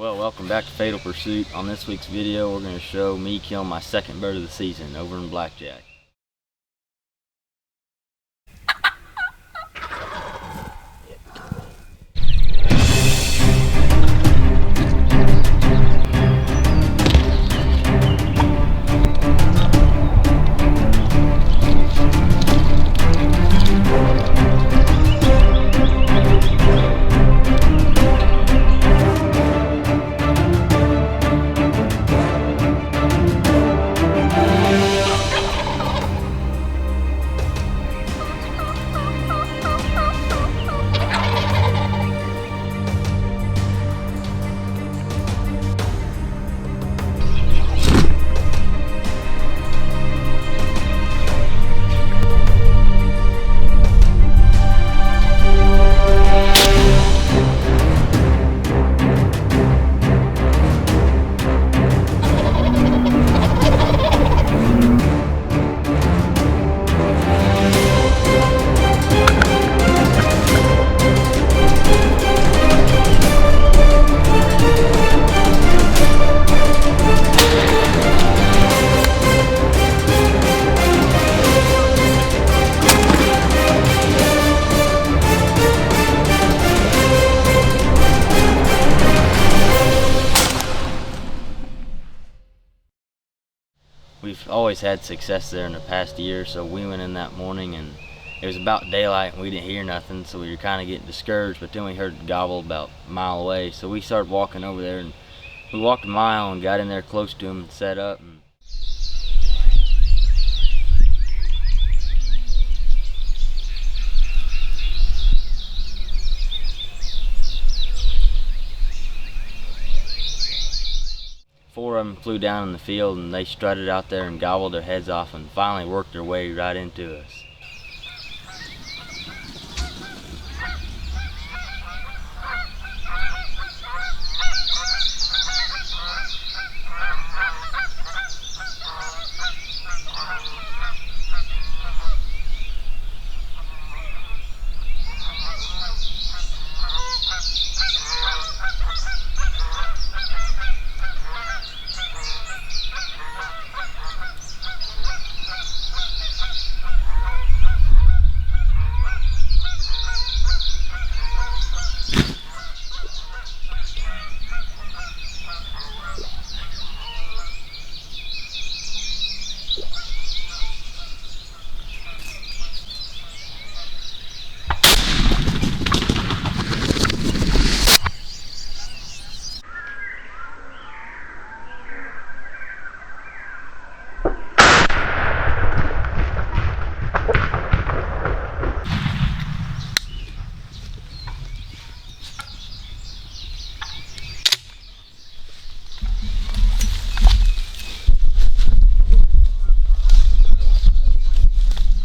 Well, welcome back to Fatal Pursuit. On this week's video, we're going to show me killing my second bird of the season over in Blackjack. We've always had success there in the past year, so we went in that morning and it was about daylight and we didn't hear nothing, so we were kind of getting discouraged. But then we heard the gobble about a mile away, so we started walking over there, and we walked a mile and got in there close to him and set up. And four of them flew down in the field and they strutted out there and gobbled their heads off and finally worked their way right into us.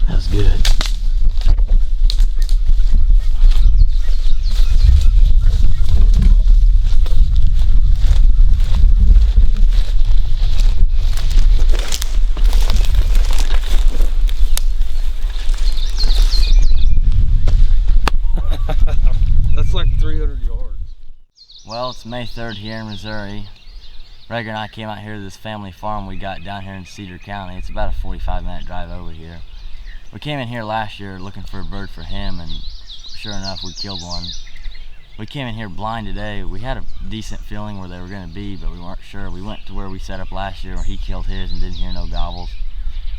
That's good. That's like 300 yards. Well, it's May 3rd here in Missouri. Rager and I came out here to this family farm we got down here in Cedar County. It's about a 45-minute drive over here. We came in here last year looking for a bird for him, and sure enough, we killed one. We came in here blind today. We had a decent feeling where they were going to be, but we weren't sure. We went to where we set up last year where he killed his and didn't hear no gobbles.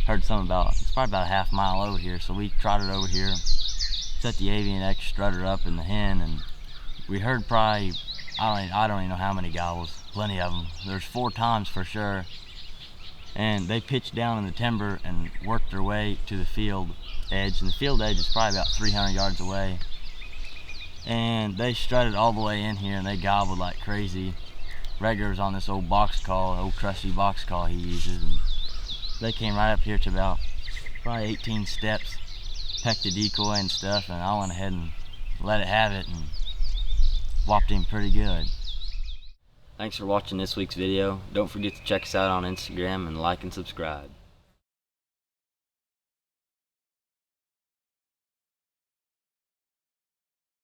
Heard something about, it's probably about a half mile over here, so we trotted over here, set the avian X strutter up in the hen, and we heard probably, I don't even know how many gobbles, plenty of them. There's 4 times for sure. And they pitched down in the timber and worked their way to the field edge, and the field edge is probably about 300 yards away. And they strutted all the way in here and they gobbled like crazy. Rager was on this old box call, old trusty box call he uses, and they came right up here to about probably 18 steps, pecked the decoy and stuff, and I went ahead and let it have it and whopped him pretty good. Thanks for watching this week's video. Don't forget to check us out on Instagram and like and subscribe.